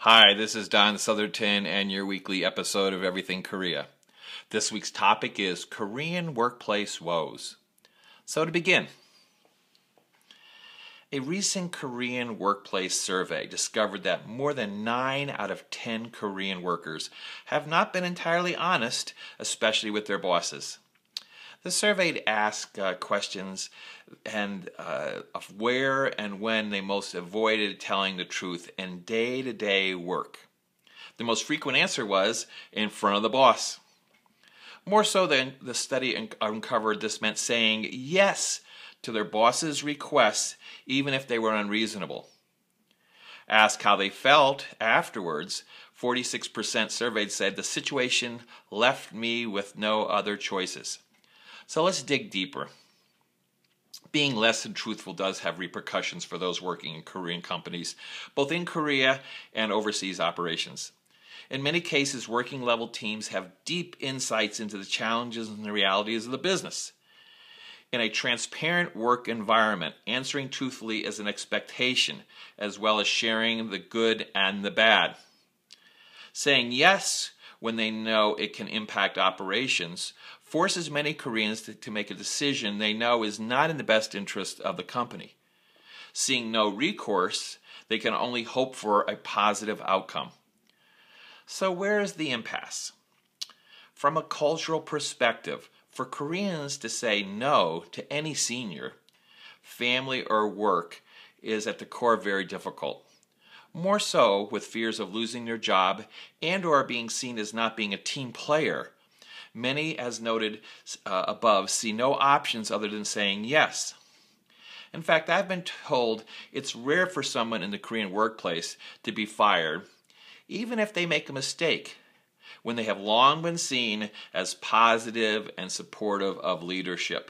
Hi, this is Don Southerton and your weekly episode of Everything Korea. This week's topic is Korean workplace woes. So to begin, a recent Korean workplace survey discovered that more than 9 out of 10 Korean workers have not been entirely honest, especially with their bosses. The survey asked questions of where and when they most avoided telling the truth in day-to-day work. The most frequent answer was in front of the boss. More so than the study uncovered, this meant saying yes to their boss's requests even if they were unreasonable. Asked how they felt afterwards, 46% surveyed said the situation left me with no other choices. So let's dig deeper. Being less than truthful does have repercussions for those working in Korean companies, both in Korea and overseas operations. In many cases, working level teams have deep insights into the challenges and the realities of the business. In a transparent work environment, answering truthfully is an expectation, as well as sharing the good and the bad. Saying yes when they know it can impact operations forces many Koreans to make a decision they know is not in the best interest of the company. Seeing no recourse, they can only hope for a positive outcome. So where is the impasse? From a cultural perspective, for Koreans to say no to any senior, family or work is at the core very difficult. More so with fears of losing their job and or being seen as not being a team player. Many, as noted above, see no options other than saying yes. In fact, I've been told it's rare for someone in the Korean workplace to be fired, even if they make a mistake, when they have long been seen as positive and supportive of leadership,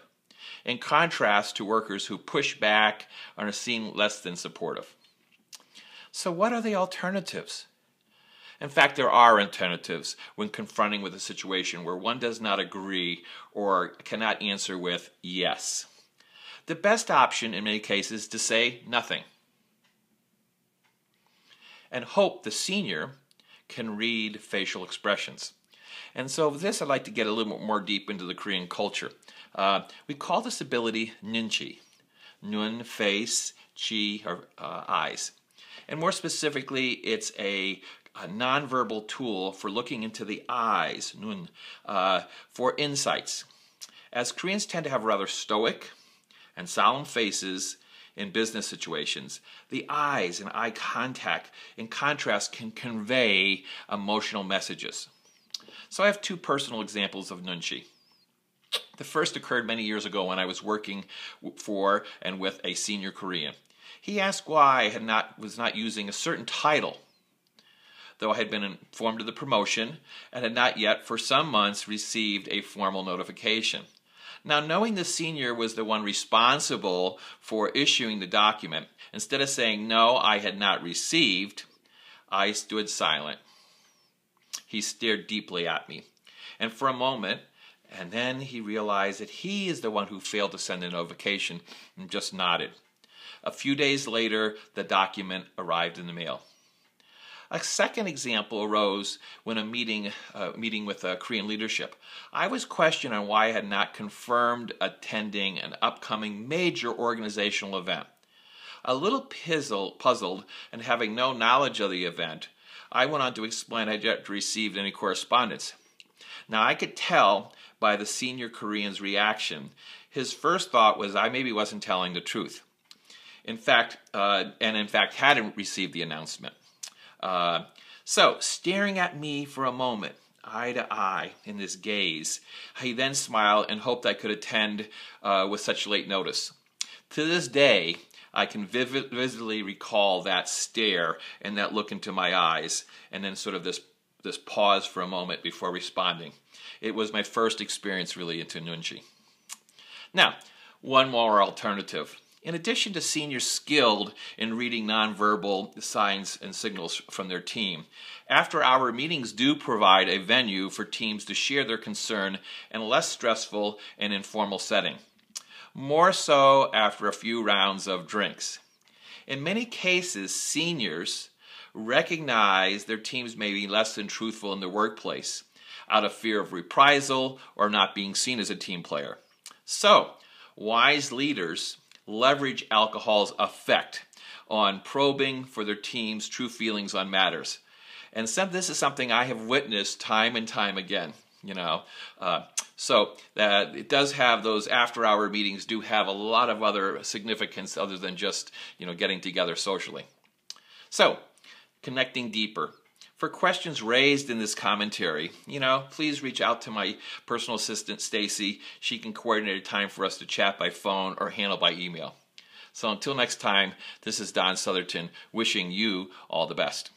in contrast to workers who push back and are seen less than supportive. So what are the alternatives? In fact, there are alternatives when confronting with a situation where one does not agree or cannot answer with yes. The best option in many cases is to say nothing and hope the senior can read facial expressions. And so with this, I'd like to get a little more deep into the Korean culture. We call this ability nunchi. Nun, face, chi, or eyes. And more specifically, it's a nonverbal tool for looking into the eyes, nun, for insights. As Koreans tend to have rather stoic and solemn faces in business situations, the eyes and eye contact, in contrast, can convey emotional messages. So I have two personal examples of nunchi. The first occurred many years ago when I was working for and with a senior Korean. He asked why I was not using a certain title, though I had been informed of the promotion and had not yet for some months received a formal notification. Now, knowing the senior was the one responsible for issuing the document, instead of saying no, I had not received, I stood silent. He stared deeply at me, and for a moment, and then he realized that he is the one who failed to send a notification and just nodded. A few days later, the document arrived in the mail. A second example arose when a meeting with Korean leadership. I was questioned on why I had not confirmed attending an upcoming major organizational event. A little puzzled and having no knowledge of the event, I went on to explain I had yet received any correspondence. Now, I could tell by the senior Korean's reaction, his first thought was I maybe wasn't telling the truth. In fact, hadn't received the announcement. So, staring at me for a moment, eye to eye, in this gaze, he then smiled and hoped I could attend with such late notice. To this day, I can vividly recall that stare and that look into my eyes, and then sort of this pause for a moment before responding. It was my first experience really into nunchi. Now, one more alternative. In addition to seniors skilled in reading nonverbal signs and signals from their team, after-hour meetings do provide a venue for teams to share their concern in a less stressful and informal setting. More so after a few rounds of drinks. In many cases, seniors recognize their teams may be less than truthful in the workplace out of fear of reprisal or not being seen as a team player. So, wise leaders leverage alcohol's effect on probing for their team's true feelings on matters. And this is something I have witnessed time and time again. So that it does have those after-hour meetings do have a lot of other significance other than just getting together socially. So, connecting deeper. For questions raised in this commentary, please reach out to my personal assistant, Stacy. She can coordinate a time for us to chat by phone or handle by email. So until next time, this is Don Southerton wishing you all the best.